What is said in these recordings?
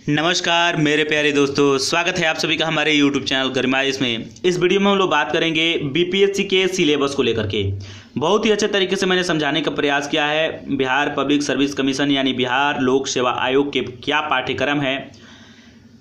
नमस्कार मेरे प्यारे दोस्तों, स्वागत है आप सभी का हमारे YouTube चैनल गरिमाइश में। इस वीडियो में हम लोग बात करेंगे बीपीएससी के सिलेबस को लेकर के। बहुत ही अच्छे तरीके से मैंने समझाने का प्रयास किया है। बिहार पब्लिक सर्विस कमीशन यानी बिहार लोक सेवा आयोग के क्या पाठ्यक्रम है,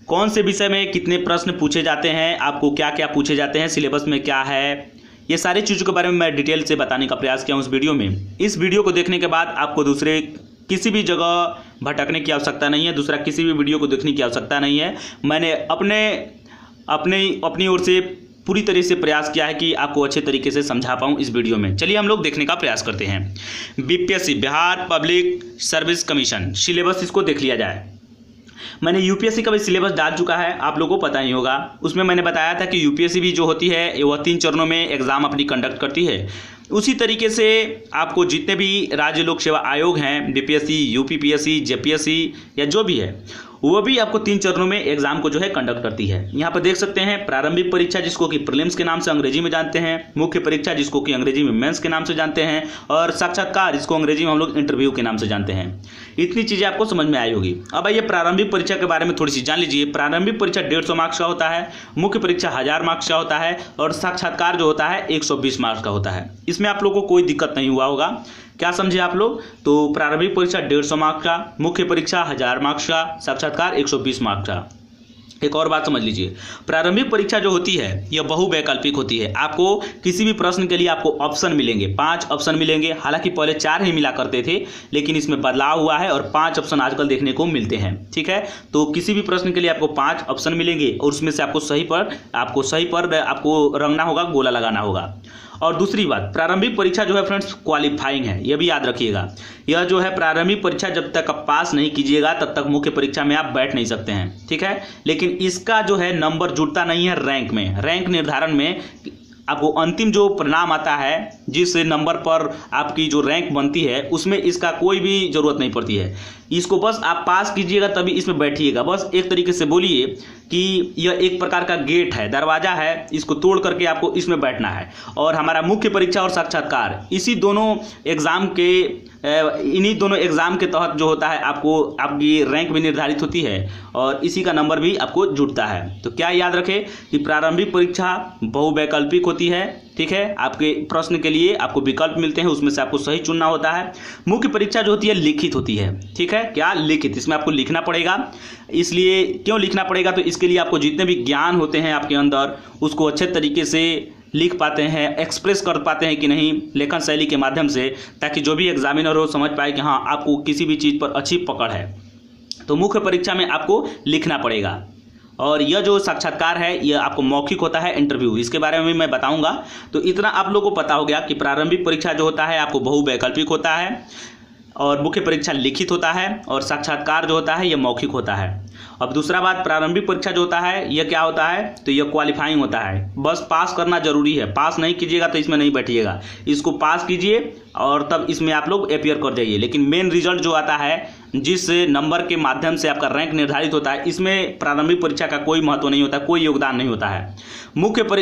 कौन से विषय में कितने प्रश्न पूछे जाते हैं, आपको क्या क्या पूछे जाते हैं, सिलेबस में क्या है, ये सारी चीज़ों के बारे में मैं डिटेल से बताने का प्रयास किया हूँ इस वीडियो में। इस वीडियो को देखने के बाद आपको दूसरे किसी भी जगह भटकने की आवश्यकता नहीं है, दूसरा किसी भी वीडियो को देखने की आवश्यकता नहीं है। मैंने अपनी ओर से पूरी तरह से प्रयास किया है कि आपको अच्छे तरीके से समझा पाऊँ इस वीडियो में। चलिए हम लोग देखने का प्रयास करते हैं। BPSC Bihar public service commission syllabus, इसको देख लिया जाए। मैंने यूपीएससी का भी सिलेबस डाल चुका है, आप लोगों को पता ही होगा। उसमें मैंने बताया था कि यूपीएससी भी जो होती है वह 3 चरणों में एग्ज़ाम अपनी कंडक्ट करती है। उसी तरीके से आपको जितने भी राज्य लोक सेवा आयोग हैं, बीपीएससी, यूपीपीएससी, जेपीएससी या जो भी है, वो भी आपको 3 चरणों में एग्जाम को जो है कंडक्ट करती है। यहाँ पर देख सकते हैं प्रारंभिक परीक्षा जिसको कि प्रीलिम्स के नाम से अंग्रेजी में जानते हैं, मुख्य परीक्षा जिसको कि अंग्रेजी में मेंस के नाम से जानते हैं, और साक्षात्कार जिसको अंग्रेजी में हम लोग इंटरव्यू के नाम से जानते हैं। इतनी चीज़ें आपको समझ में आई होगी। अब आइए प्रारंभिक परीक्षा के बारे में थोड़ी सी जान लीजिए। प्रारंभिक परीक्षा 150 मार्क्स का होता है, मुख्य परीक्षा 1000 मार्क्स का होता है, और साक्षात्कार जो होता है 120 मार्क्स का होता है। इसमें आप लोगों को कोई दिक्कत नहीं हुआ होगा। क्या समझे आप लोग? तो प्रारंभिक परीक्षा 150 मार्क्स का, मुख्य परीक्षा 1000 मार्क्स का, साक्षात्कार 120 मार्क्स का। एक और बात समझ लीजिए, प्रारंभिक परीक्षा जो होती है यह बहुवैकल्पिक होती है। आपको किसी भी प्रश्न के लिए आपको ऑप्शन मिलेंगे, 5 ऑप्शन मिलेंगे। हालांकि पहले 4 ही मिला करते थे, लेकिन इसमें बदलाव हुआ है और 5 ऑप्शन आजकल देखने को मिलते हैं। ठीक है, तो किसी भी प्रश्न के लिए आपको 5 ऑप्शन मिलेंगे और उसमें से आपको सही पर आपको रंगना होगा, गोला लगाना होगा। और दूसरी बात, प्रारंभिक परीक्षा जो है फ्रेंड्स क्वालिफाइंग है, यह भी याद रखिएगा। यह जो है प्रारंभिक परीक्षा जब तक आप पास नहीं कीजिएगा तब तक मुख्य परीक्षा में आप बैठ नहीं सकते हैं। ठीक है, लेकिन इसका जो है नंबर जुड़ता नहीं है रैंक में। रैंक निर्धारण में आपको अंतिम जो परिणाम आता है, जिस नंबर पर आपकी जो रैंक बनती है, उसमें इसका कोई भी जरूरत नहीं पड़ती है। इसको बस आप पास कीजिएगा तभी इसमें बैठिएगा। बस एक तरीके से बोलिए कि यह एक प्रकार का गेट है, दरवाजा है, इसको तोड़ करके आपको इसमें बैठना है। और हमारा मुख्य परीक्षा और साक्षात्कार इन्हीं दोनों एग्जाम के तहत जो होता है, आपको आपकी रैंक भी निर्धारित होती है और इसी का नंबर भी आपको जुड़ता है। तो क्या याद रखें कि प्रारंभिक परीक्षा बहुवैकल्पिक होती है। ठीक है, आपके प्रश्न के लिए आपको विकल्प मिलते हैं, उसमें से आपको सही चुनना होता है। मुख्य परीक्षा जो होती है लिखित होती है। ठीक है, क्या लिखित, इसमें आपको लिखना पड़ेगा। इसलिए क्यों लिखना पड़ेगा? तो इसके लिए आपको जितने भी ज्ञान होते हैं आपके अंदर, उसको अच्छे तरीके से लिख पाते हैं, एक्सप्रेस कर पाते हैं कि नहीं लेखन शैली के माध्यम से, ताकि जो भी एग्जामिनर हो समझ पाए कि हाँ आपको किसी भी चीज़ पर अच्छी पकड़ है। तो मुख्य परीक्षा में आपको लिखना पड़ेगा। और यह जो साक्षात्कार है यह आपको मौखिक होता है, इंटरव्यू, इसके बारे में मैं बताऊंगा। तो इतना आप लोगों को पता हो गया कि प्रारंभिक परीक्षा जो होता है आपको बहुवैकल्पिक होता है, और मुख्य परीक्षा लिखित होता है, और साक्षात्कार जो होता है यह मौखिक होता है। अब दूसरा बात, प्रारंभिक परीक्षा जो होता है यह क्या होता है? तो यह क्वालिफाइंग होता है। बस पास करना जरूरी है, पास नहीं कीजिएगा तो इसमें नहीं बैठिएगा। इसको पास कीजिए और तब इसमें आप लोग अपीयर कर जाइए। लेकिन मेन रिजल्ट जो आता है, जिस नंबर के माध्यम से आपका रैंक निर्धारित होता है, इसमें प्रारंभिक परीक्षा का कोई महत्व नहीं होता, कोई योगदान नहीं होता है।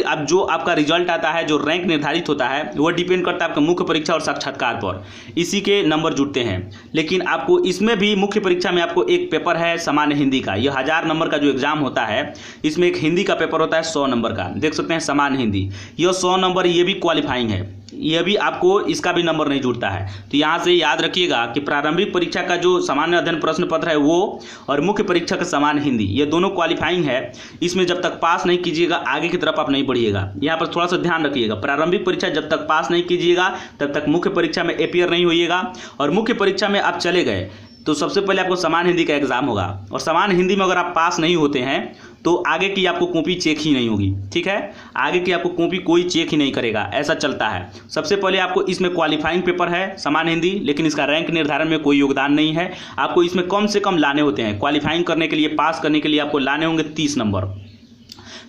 अब जो आपका रिजल्ट आता है, जो रैंक निर्धारित होता है, वह डिपेंड करता है आपका मुख्य परीक्षा और साक्षात्कार पर, इसी के नंबर जुड़ते हैं। लेकिन आपको इसमें भी मुख्य परीक्षा में आपको एक पेपर है सामान्य हिंदी का। यह 1000 नंबर का जो एग्जाम होता है, इसमें एक हिंदी का पेपर होता है 100 नंबर का, देख सकते हैं सामान्य हिंदी। यह 100 नंबर, ये भी क्वालिफाइंग है, यह भी आपको इसका भी नंबर नहीं जुड़ता है। तो यहाँ से याद रखिएगा कि प्रारंभिक परीक्षा का जो सामान्य अध्ययन प्रश्न पत्र है वो, और मुख्य परीक्षा का सामान्य हिंदी, ये दोनों क्वालिफाइंग है। इसमें जब तक पास नहीं कीजिएगा आगे की तरफ आप नहीं बढ़िएगा। यहाँ पर थोड़ा सा ध्यान रखिएगा, प्रारंभिक परीक्षा जब तक पास नहीं कीजिएगा तब तक मुख्य परीक्षा में अपीयर नहीं होइएगा। और मुख्य परीक्षा में आप चले गए तो सबसे पहले आपको सामान्य हिंदी का एग्जाम होगा, और सामान्य हिंदी में अगर आप पास नहीं होते हैं तो आगे की आपको कॉपी चेक ही नहीं होगी। ठीक है, आगे की आपको कॉपी कोई चेक ही नहीं करेगा, ऐसा चलता है। सबसे पहले आपको इसमें क्वालिफाइंग पेपर है सामान्य हिंदी, लेकिन इसका रैंक निर्धारण में कोई योगदान नहीं है। आपको इसमें कम से कम लाने होते हैं, क्वालिफाइंग करने के लिए, पास करने के लिए आपको लाने होंगे 30 नंबर।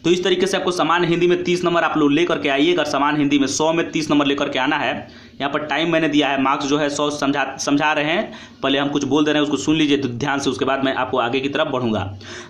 तो इस तरीके से आपको सामान्य हिंदी में 30 नंबर आप लोग लेकर के आइएगा। सामान्य हिंदी में 100 में 30 नंबर लेकर के आना है। यहाँ पर टाइम मैंने दिया है, मार्क्स जो है 100 समझा रहे हैं, पहले हम कुछ बोल दे रहे हैं उसको सुन लीजिए तो ध्यान से, उसके बाद मैं आपको आगे की तरफ बढ़ूंगा।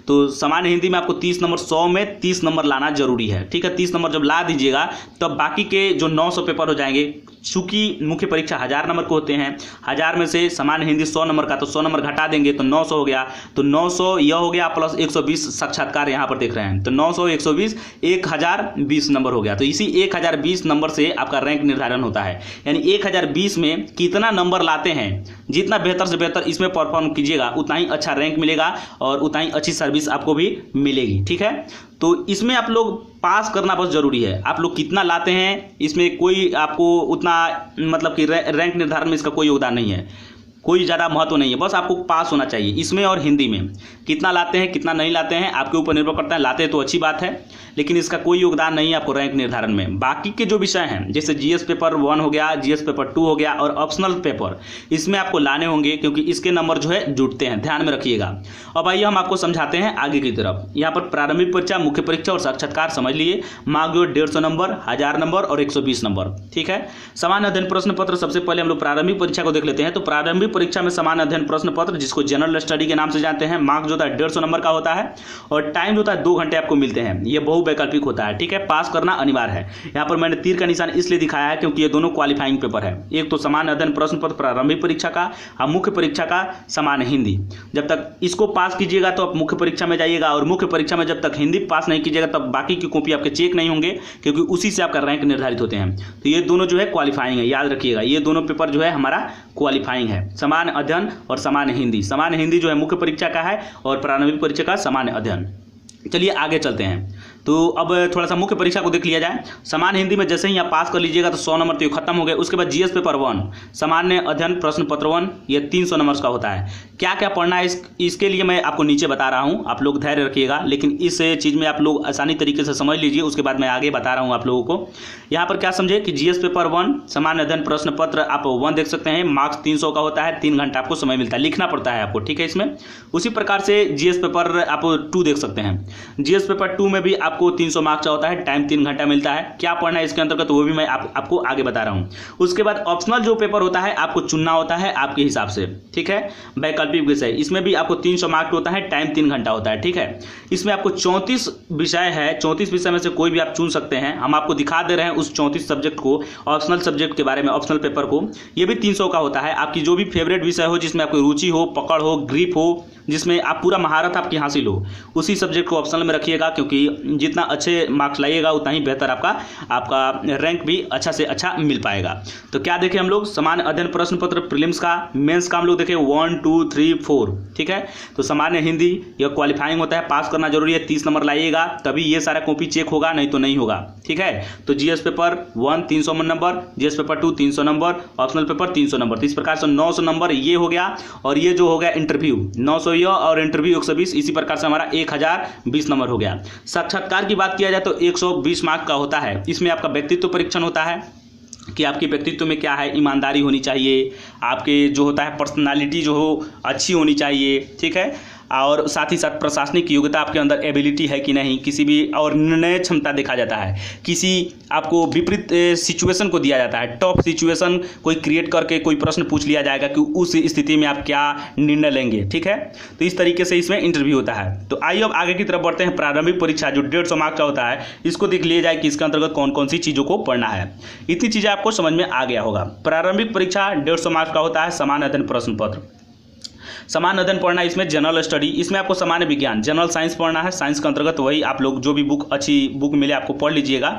तो सामान्य हिंदी में आपको 30 नंबर, 100 में 30 नंबर लाना जरूरी है। ठीक है, 30 नंबर जब ला दीजिएगा तब बाकी के जो 900 पेपर हो जाएंगे, चूंकि मुख्य परीक्षा 1000 नंबर को होते हैं, 1000 में से सामान्य हिंदी 100 नंबर का, तो 100 नंबर घटा देंगे तो 900 हो गया, तो 900 यह हो गया प्लस 120 साक्षात्कार यहाँ पर देख रहे हैं, तो 900 120 1020 नंबर हो गया। तो इसी 1020 नंबर से आपका रैंक निर्धारण होता है, यानी 1020 में कितना नंबर लाते हैं, जितना बेहतर से बेहतर इसमें परफॉर्म कीजिएगा उतना ही अच्छा रैंक मिलेगा और उतना ही अच्छी सर्विस आपको भी मिलेगी। ठीक है, तो इसमें आप लोग पास करना बहुत ज़रूरी है। आप लोग कितना लाते हैं इसमें कोई आपको उतना मतलब कि रैंक निर्धारण में इसका कोई योगदान नहीं है, कोई ज़्यादा महत्व नहीं है, बस आपको पास होना चाहिए। इसमें और हिंदी में कितना लाते हैं कितना नहीं लाते हैं आपके ऊपर निर्भर करता है। लाते हैं तो अच्छी बात है, लेकिन इसका कोई योगदान नहीं है आपको रैंक निर्धारण में। बाकी के जो विषय हैं जैसे जीएस पेपर 1 हो गया, जीएस पेपर 2 हो गया और ऑप्शनल पेपर, इसमें आपको लाने होंगे क्योंकि इसके नंबर जो है जुड़ते हैं, ध्यान में रखिएगा। अब आइए हम आपको समझाते हैं आगे की तरफ। यहाँ पर प्रारंभिक परीक्षा, मुख्य परीक्षा और साक्षात्कार समझ लिए। मार्क जो 150 नंबर, 1000 नंबर और 120 नंबर। ठीक है, सामान्य अध्ययन प्रश्न पत्र, सबसे पहले हम लोग प्रारंभिक परीक्षा को देख लेते हैं। तो प्रारंभिक परीक्षा में सामान्य अध्ययन प्रश्न पत्र, जिसको जनरल स्टडी के नाम से जानते हैं, मार्क जो होता है 150 नंबर का होता है और टाइम जो होता है 2 घंटे आपको मिलते हैं। ये बहुवैकल्पिक होता है। ठीक है, पास करना अनिवार्य है। यहाँ पर मैंने तीर का निशान इसलिए दिखाया है क्योंकि ये दोनों क्वालिफाइंग पेपर है। एक तो सामान्य अध्ययन प्रश्न पत्र प्रारंभिक परीक्षा का और मुख्य परीक्षा का सामान्य हिंदी। जब तक इसको पास कीजिएगा तो आप मुख्य परीक्षा में जाइएगा, और मुख्य परीक्षा में जब तक हिंदी पास नहीं कीजिएगा तब बाकी की कॉपी आपके चेक नहीं होंगे, क्योंकि उसी से आपका रैंक निर्धारित होते हैं। तो ये दोनों जो है क्वालिफाइंग है, याद रखिएगा। ये दोनों पेपर जो है हमारा क्वालिफाइंग है, सामान्य अध्ययन और सामान्य हिंदी। सामान्य हिंदी जो है मुख्य परीक्षा का है और प्रारंभिक परीक्षा का सामान्य अध्ययन। चलिए आगे चलते हैं। तो अब थोड़ा सा मुख्य परीक्षा को देख लिया जाए। सामान्य हिंदी में जैसे ही आप पास कर लीजिएगा तो 100 नंबर तो खत्म हो गए। उसके बाद जीएस पेपर 1, सामान्य अध्ययन प्रश्न पत्र 1, ये 300 नंबर का होता है। क्या क्या पढ़ना है इसके लिए मैं आपको नीचे बता रहा हूँ, आप लोग धैर्य रखिएगा, लेकिन इस चीज़ में आप लोग आसानी तरीके से समझ लीजिए, उसके बाद मैं आगे बता रहा हूँ आप लोगों को। यहाँ पर क्या समझे कि जीएस पेपर 1 सामान्य अध्ययन प्रश्न पत्र आप 1 देख सकते हैं, मार्क्स 300 का होता है, 3 घंटा आपको समय मिलता है, लिखना पड़ता है आपको। ठीक है, इसमें उसी प्रकार से जीएस पेपर आप 2 देख सकते हैं। जीएस पेपर 2 में भी आपको 300 मार्क्स होता है, टाइम 3 घंटा मिलता है। क्या पढ़ना है इसके अंतर्गत वो भी मैं आपको आगे बता रहा हूँ। उसके बाद ऑप्शनल जो पेपर होता है आपको चुनना होता है आपके हिसाब से। ठीक है, वैकल्पिक विषय, इसमें भी आपको 300 मार्क्स होता है, टाइम 3 घंटा होता है। ठीक है, इसमें आपको 34 विषय है, 34 विषय में से कोई भी आप चुन सकते हैं। हम आपको दिखा दे रहे हैं उस 34 सब्जेक्ट को, ऑप्शनल सब्जेक्ट के बारे में, ऑप्शनल पेपर को। ये भी 300 का होता है। आपकी जो भी फेवरेट विषय हो, जिसमें आपकी रुचि हो, पकड़ हो, ग्रिप हो, जिसमें आप पूरा महारत आपकी हासिल हो, उसी सब्जेक्ट को ऑप्शनल में रखिएगा, क्योंकि जितना अच्छे मार्क्स लाइएगा उतना ही बेहतर आपका रैंक भी अच्छा से अच्छा मिल पाएगा। तो क्या देखें हम लोग, सामान्य अध्ययन प्रश्न पत्र प्रीलिम्स का, मेंस का हम लोग देखें 1 2 3 4। ठीक है, तो सामान्य हिंदी यह क्वालिफाइंग होता है, पास करना जरूरी है, 30 नंबर लाइएगा तभी ये सारा कॉपी चेक होगा, नहीं तो नहीं होगा। ठीक है, तो GS paper 1 300 number, GS paper 2 300 number, optional paper 300 number. तो इस प्रकार से 900 नंबर ये हो गया, और ये जो हो गया इंटरव्यू 900 और इंटरव्यू 120, इसी प्रकार से हमारा 1020 नंबर हो गया। साक्षात्कार की बात किया जाए तो 120 मार्क का होता है। इसमें आपका व्यक्तित्व परीक्षण होता है कि आपके व्यक्तित्व में क्या है, ईमानदारी होनी चाहिए, आपके जो होता है पर्सनालिटी जो हो अच्छी होनी चाहिए। ठीक है, और साथ ही साथ प्रशासनिक योग्यता आपके अंदर एबिलिटी है कि नहीं, किसी भी, और निर्णय क्षमता देखा जाता है। किसी आपको विपरीत सिचुएशन को दिया जाता है, टॉप सिचुएशन कोई क्रिएट करके कोई प्रश्न पूछ लिया जाएगा कि उस स्थिति में आप क्या निर्णय लेंगे। ठीक है, तो इस तरीके से इसमें इंटरव्यू होता है। तो आइए अब आगे की तरफ बढ़ते हैं। प्रारंभिक परीक्षा जो 150 मार्क्स का होता है, इसको देख लिया जाए कि इसके अंतर्गत कौन कौन सी चीज़ों को पढ़ना है। इतनी चीज़ें आपको समझ में आ गया होगा। प्रारंभिक परीक्षा 150 मार्क्स का होता है, सामान्य अध्ययन प्रश्न पत्र। सामान्य अध्ययन पढ़ना है, इसमें जनरल स्टडी, इसमें आपको सामान्य विज्ञान जनरल साइंस पढ़ना है। साइंस के अंतर्गत वही आप लोग जो भी बुक अच्छी बुक मिले आपको पढ़ लीजिएगा।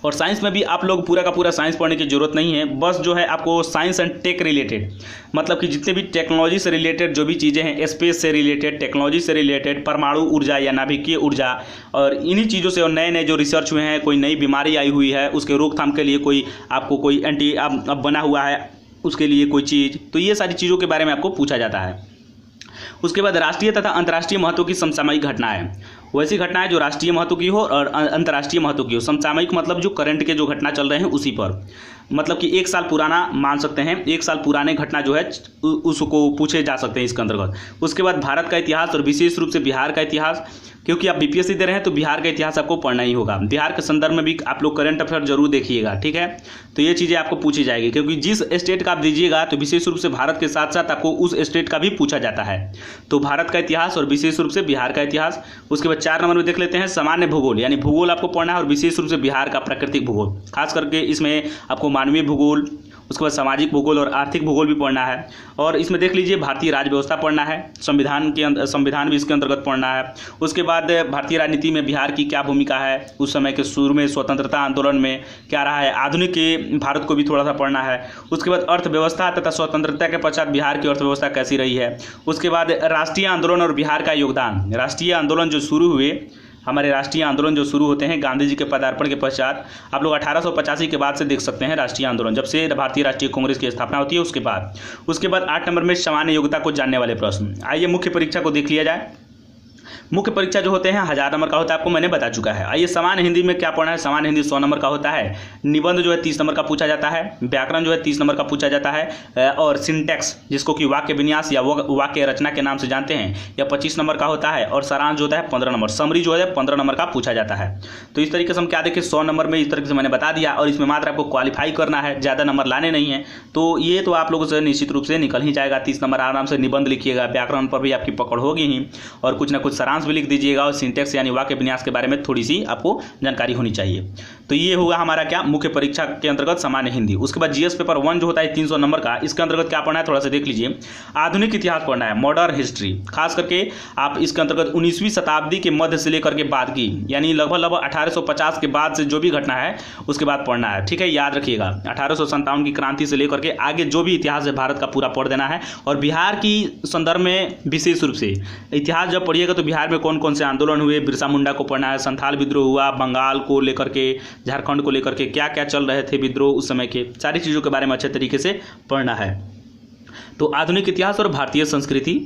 और साइंस में भी आप लोग पूरा का पूरा साइंस पढ़ने की जरूरत नहीं है, बस जो है आपको साइंस एंड टेक रिलेटेड, मतलब कि जितने भी टेक्नोलॉजी से रिलेटेड जो भी चीज़ें हैं, स्पेस से रिलेटेड, टेक्नोलॉजी से रिलेटेड, परमाणु ऊर्जा या नाभिकीय ऊर्जा, और इन्हीं चीज़ों से, और नए नए जो रिसर्च हुए हैं, कोई नई बीमारी आई हुई है उसके रोकथाम के लिए कोई आपको कोई एंटी अब बना हुआ है उसके लिए कोई चीज़, तो ये सारी चीज़ों के बारे में आपको पूछा जाता है। उसके बाद राष्ट्रीय तथा अंतर्राष्ट्रीय महत्व की समसामयिक घटनाएं, वैसी घटनाएं जो राष्ट्रीय महत्व की हो और अंतर्राष्ट्रीय महत्व की हो। समसामयिक मतलब जो करंट के जो घटना चल रहे हैं उसी पर, मतलब कि 1 साल पुराना मान सकते हैं, 1 साल पुराने घटना जो है उसको पूछे जा सकते हैं इसके अंतर्गत। उसके बाद भारत का इतिहास और विशेष रूप से बिहार का इतिहास, क्योंकि आप बीपीएससी दे रहे हैं तो बिहार का इतिहास आपको पढ़ना ही होगा। बिहार के संदर्भ में भी आप लोग करंट अफेयर जरूर देखिएगा, ठीक है। तो ये चीज़ें आपको पूछी जाएगी, क्योंकि जिस स्टेट का आप दीजिएगा तो विशेष रूप से भारत के साथ साथ आपको उस स्टेट का भी पूछा जाता है। तो भारत का इतिहास और विशेष रूप से बिहार का इतिहास। उसके बाद 4 नंबर में देख लेते हैं सामान्य भूगोल, यानी भूगोल आपको पढ़ना है और विशेष रूप से बिहार का प्राकृतिक भूगोल, खास करके इसमें आपको मानवीय भूगोल, उसके बाद सामाजिक भूगोल और आर्थिक भूगोल भी पढ़ना है। और इसमें देख लीजिए भारतीय राज्य व्यवस्था पढ़ना है, संविधान भी इसके अंतर्गत पढ़ना है। उसके बाद भारतीय राजनीति में बिहार की क्या भूमिका है, उस समय के शुरू में स्वतंत्रता आंदोलन में क्या रहा है, आधुनिक के भारत को भी थोड़ा सा पढ़ना है। उसके बाद अर्थव्यवस्था तथा स्वतंत्रता के पश्चात बिहार की अर्थव्यवस्था कैसी रही है। उसके बाद राष्ट्रीय आंदोलन और बिहार का योगदान। राष्ट्रीय आंदोलन जो शुरू हुए, हमारे राष्ट्रीय आंदोलन जो शुरू होते हैं गांधी जी के पदार्पण के पश्चात, आप लोग 1885 के बाद से देख सकते हैं राष्ट्रीय आंदोलन, जब से भारतीय राष्ट्रीय कांग्रेस की स्थापना होती है उसके बाद 8 नंबर में सामान्य योग्यता को जानने वाले प्रश्न। आइए मुख्य परीक्षा को देख लिया जाए। मुख्य परीक्षा जो होते हैं 1000 नंबर का होता है, आपको मैंने बता चुका है। आइए सामान्य हिंदी में क्या पढ़ना है। सामान्य हिंदी 100 नंबर का होता है। निबंध जो है 30 नंबर का पूछा जाता है। व्याकरण जो है 30 नंबर का पूछा जाता है। और सिंटैक्स, जिसको कि वाक्य विन्यास या वाक्य रचना के नाम से जानते हैं, या 25 नंबर का होता है। और सारांश जो होता है 15 नंबर। समरी जो है 15 नंबर का पूछा जाता है। तो इस तरीके से हम क्या देखें, 100 नंबर में इस तरीके से मैंने बता दिया, और इसमें मात्र आपको क्वालिफाई करना है, ज़्यादा नंबर लाने नहीं है। तो ये तो आप लोगों से निश्चित रूप से निकल ही जाएगा। 30 नंबर आराम से निबंध लिखिएगा, व्याकरण पर भी आपकी पकड़ होगी ही, और कुछ ना कुछ सारांश भी लिख दीजिएगा, और सिंटैक्स यानी वाक्य विन्यास के बारे में थोड़ी सी आपको जानकारी होनी चाहिए। तो ये होगा हमारा क्या, मुख्य परीक्षा के अंतर्गत सामान्य हिंदी। उसके बाद जीएस पेपर 1 जो होता है 300 नंबर का, इसके अंतर्गत क्या पढ़ना है थोड़ा सा देख लीजिए। आधुनिक इतिहास पढ़ना है, मॉडर्न हिस्ट्री। खास करके आप इसके अंतर्गत 19वीं शताब्दी के मध्य से लेकर के बाद की, यानी लगभग 1850 के बाद से जो भी घटना है उसके बाद पढ़ना है, ठीक है। याद रखिएगा 1857 की क्रांति से लेकर के आगे जो भी इतिहास है भारत का पूरा पढ़ देना है। और बिहार की संदर्भ में विशेष रूप से इतिहास जब पढ़िएगा तो बिहार में कौन कौन से आंदोलन हुए, बिरसा मुंडा को पढ़ना है, संथाल विद्रोह हुआ, बंगाल को लेकर के, झारखंड को लेकर के क्या क्या चल रहे थे विद्रोह उस समय के, सारी चीज़ों के बारे में अच्छे तरीके से पढ़ना है। तो आधुनिक इतिहास और भारतीय संस्कृति,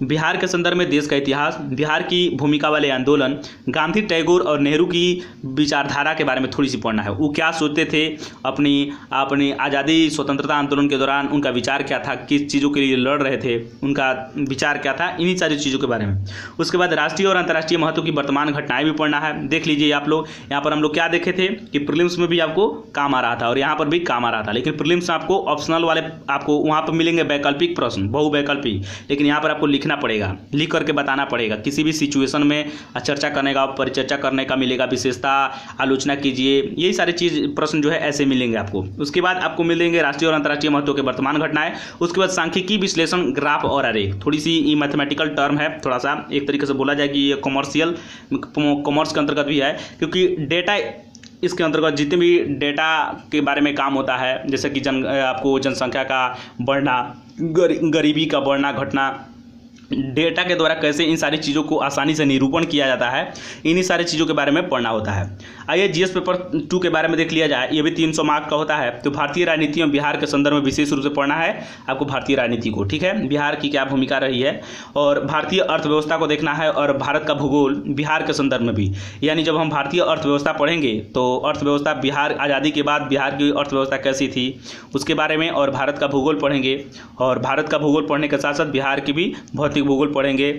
बिहार के संदर्भ में देश का इतिहास, बिहार की भूमिका वाले आंदोलन, गांधी, टैगोर और नेहरू की विचारधारा के बारे में थोड़ी सी पढ़ना है। वो क्या सोचते थे अपनी आज़ादी स्वतंत्रता आंदोलन के दौरान, उनका विचार क्या था, किस चीज़ों के लिए लड़ रहे थे, उनका विचार क्या था, इन्हीं सारी चीज़ों के बारे में। उसके बाद राष्ट्रीय और अंतर्राष्ट्रीय महत्व की वर्तमान घटनाएं भी पढ़ना है। देख लीजिए आप लोग, यहाँ पर हम लोग क्या देखे थे कि प्रीलिम्स में भी आपको काम आ रहा था और यहाँ पर भी काम आ रहा था, लेकिन प्रीलिम्स में आपको ऑप्शनल वाले आपको वहाँ पर मिलेंगे वैकल्पिक प्रश्न, बहुवैकल्पिक, लेकिन यहाँ पर आपको लिखना पड़ेगा, लिख करके बताना पड़ेगा। किसी भी सिचुएशन में चर्चा करने का, परिचर्चा करने का मिलेगा, विशेषता आलोचना कीजिए, यही सारी चीज प्रश्न जो है ऐसे मिलेंगे आपको। उसके बाद आपको मिलेंगे राष्ट्रीय और अंतर्राष्ट्रीय महत्व के वर्तमान घटनाएं। उसके बाद सांख्यिकी, विश्लेषण, ग्राफ और आरेख। थोड़ी सी ये मैथमेटिकल टर्म है, थोड़ा सा एक तरीके से बोला जाए कि ये कॉमर्स के अंतर्गत भी है, क्योंकि डेटा इसके अंतर्गत जितने भी डेटा के बारे में काम होता है, जैसे कि आपको जनसंख्या का बढ़ना, गरीबी का बढ़ना, घटना, डेटा के द्वारा कैसे इन सारी चीज़ों को आसानी से निरूपण किया जाता है, इन्हीं सारी चीज़ों के बारे में पढ़ना होता है। आइए जीएस पेपर 2 के बारे में देख लिया जाए। ये भी 300 मार्क का होता है। तो भारतीय राजनीति में बिहार के संदर्भ में विशेष रूप से पढ़ना है आपको, भारतीय राजनीति को, ठीक है, बिहार की क्या भूमिका रही है, और भारतीय अर्थव्यवस्था को देखना है, और भारत का भूगोल बिहार के संदर्भ में भी। यानी जब हम भारतीय अर्थव्यवस्था पढ़ेंगे तो अर्थव्यवस्था बिहार आज़ादी के बाद बिहार की अर्थव्यवस्था कैसी थी उसके बारे में, और भारत का भूगोल पढ़ेंगे, और भारत का भूगोल पढ़ने के साथ साथ बिहार की भी भौतिक भूगोल पढ़ेंगे,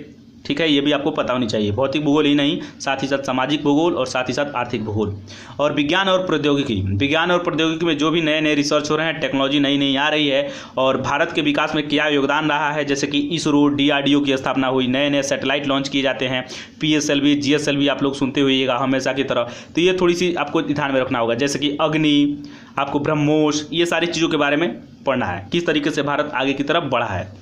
ठीक है। ये भी आपको पता होनी चाहिए, भौतिक भूगोल ही नहीं, साथ ही साथ सामाजिक भूगोल और साथ ही साथ आर्थिक भूगोल। और विज्ञान और प्रौद्योगिकी, विज्ञान और प्रौद्योगिकी में जो भी नए नए रिसर्च हो रहे हैं, टेक्नोलॉजी नई नई आ रही है, और भारत के विकास में क्या योगदान रहा है, जैसे कि इसरो, डीआरडीओ की स्थापना हुई, नए नए सैटेलाइट लॉन्च किए जाते हैं, पीएसएलवी, जीएसएलवी आप लोग सुनते होइएगा हमेशा की तरह। तो ये थोड़ी सी आपको ध्यान में रखना होगा, जैसे कि अग्नि, आपको ब्रह्मोस, ये सारी चीज़ों के बारे में पढ़ना है, किस तरीके से भारत आगे की तरफ बढ़ा है।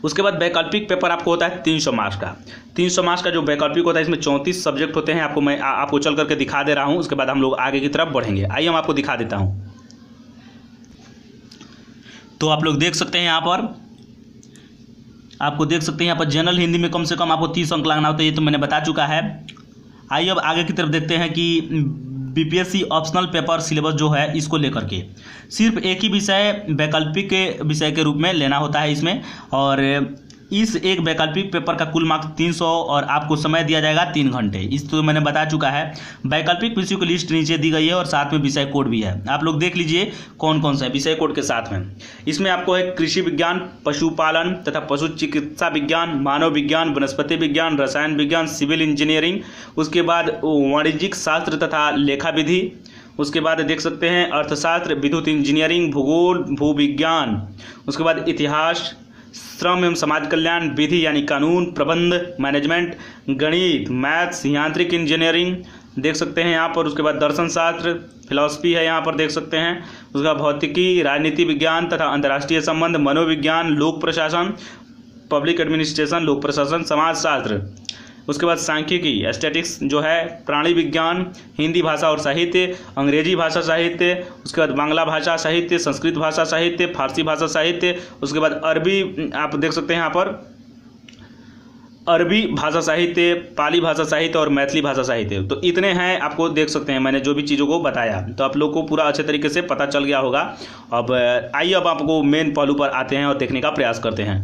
उसके बाद वैकल्पिक पेपर आपको होता है 300 मार्क्स का। 300 मार्क्स का जो वैकल्पिक होता है, इसमें 34 सब्जेक्ट होते हैं। मैं आपको चल करके दिखा दे रहा हूं, उसके बाद हम लोग आगे की तरफ बढ़ेंगे। आइए हम आपको दिखा देता हूं। तो आप लोग देख सकते हैं यहाँ पर, आपको देख सकते हैं यहाँ पर जनरल हिंदी में कम से कम आपको 30 अंक लगाना होता है, ये तो मैंने बता चुका है। आइए अब आगे की तरफ देखते हैं कि बीपीएससी ऑप्शनल पेपर सिलेबस जो है इसको लेकर के सिर्फ एक ही विषय वैकल्पिक के विषय के रूप में लेना होता है इसमें, और इस एक वैकल्पिक पेपर का कुल मार्क्स 300 और आपको समय दिया जाएगा 3 घंटे। इस तो मैंने बता चुका है। वैकल्पिक विषयों की लिस्ट नीचे दी गई है और साथ में विषय कोड भी है। आप लोग देख लीजिए कौन कौन सा है विषय कोड के साथ में। इसमें आपको है कृषि विज्ञान, पशुपालन तथा पशु चिकित्सा विज्ञान, मानव विज्ञान, वनस्पति विज्ञान, रसायन विज्ञान, सिविल इंजीनियरिंग, उसके बाद वाणिज्यिक शास्त्र तथा लेखा विधि, उसके बाद देख सकते हैं अर्थशास्त्र, विद्युत इंजीनियरिंग, भूगोल, भूविज्ञान, उसके बाद इतिहास, श्रम एवं समाज कल्याण, विधि यानी कानून, प्रबंध मैनेजमेंट, गणित, मैथ्स, यांत्रिक इंजीनियरिंग देख सकते हैं यहाँ पर। उसके बाद दर्शन शास्त्र, फिलॉसफी है यहाँ पर देख सकते हैं। उसके बाद भौतिकी, राजनीति विज्ञान तथा अंतर्राष्ट्रीय संबंध, मनोविज्ञान, लोक प्रशासन, पब्लिक एडमिनिस्ट्रेशन, लोक प्रशासन, समाजशास्त्र, उसके बाद सांख्यिकी, स्टैटिक्स जो है, प्राणी विज्ञान, हिंदी भाषा और साहित्य, अंग्रेजी भाषा साहित्य, उसके बाद बांग्ला भाषा साहित्य, संस्कृत भाषा साहित्य, फारसी भाषा साहित्य, उसके बाद अरबी आप देख सकते हैं यहाँ पर अरबी भाषा साहित्य, पाली भाषा साहित्य और मैथिली भाषा साहित्य। तो इतने हैं, आपको देख सकते हैं मैंने जो भी चीज़ों को बताया, तो आप लोग को पूरा अच्छे तरीके से पता चल गया होगा। अब आइए अब आपको मेन पहलू पर आते हैं और देखने का प्रयास करते हैं।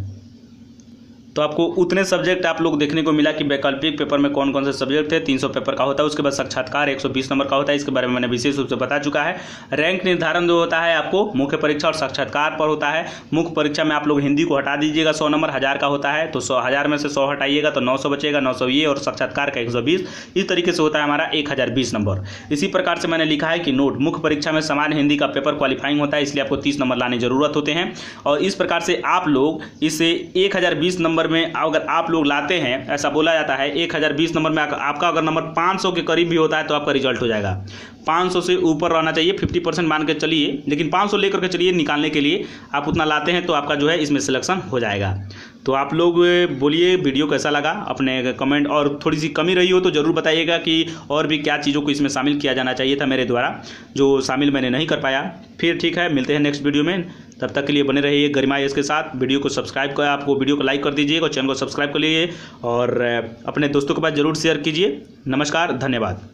तो आपको उतने सब्जेक्ट आप लोग देखने को मिला कि वैकल्पिक पेपर में कौन कौन से सब्जेक्ट थे। 300 पेपर का होता है, उसके बाद साक्षात्कार 120 नंबर का होता है। इसके बारे में मैंने विशेष रूप से बता चुका है। रैंक निर्धारण जो होता है आपको मुख्य परीक्षा और साक्षात्कार पर होता है। मुख्य परीक्षा में आप लोग हिंदी को हटा दीजिएगा, 100 नंबर 1000 का होता है, तो 1000 में से 100 हटाइएगा तो 900 बचेगा, 900 ये और साक्षात्कार का 120। इस तरीके से होता है हमारा 1020 नंबर। इसी प्रकार से मैंने लिखा है कि नोट मुख्य परीक्षा में सामान्य हिंदी का पेपर क्वालिफाइंग होता है, इसलिए आपको 30 नंबर लाने जरूरत होते हैं। और इस प्रकार से आप लोग इसे 1020 नंबर में अगर आप लोग लाते हैं, ऐसा बोला जाता है 1020 नंबर में आपका अगर नंबर 500 के करीब भी होता है तो आपका रिजल्ट हो जाएगा। 500 से ऊपर रहना चाहिए, 50% मान के चलिए, लेकिन 500 लेकर के चलिए निकालने के लिए। आप उतना लाते हैं तो आपका जो है इसमें सिलेक्शन हो जाएगा। तो आप लोग बोलिए वीडियो कैसा लगा, अपने कमेंट, और थोड़ी सी कमी रही हो तो ज़रूर बताइएगा कि और भी क्या चीज़ों को इसमें शामिल किया जाना चाहिए था मेरे द्वारा, जो शामिल मैंने नहीं कर पाया। फिर ठीक है, मिलते हैं नेक्स्ट वीडियो में। तब तक के लिए बने रहिए गरिमा यश के साथ। वीडियो को सब्सक्राइब कर, आपको वीडियो को लाइक कर दीजिएगा और चैनल को सब्सक्राइब कर लीजिए और अपने दोस्तों के पास ज़रूर शेयर कीजिए। नमस्कार, धन्यवाद।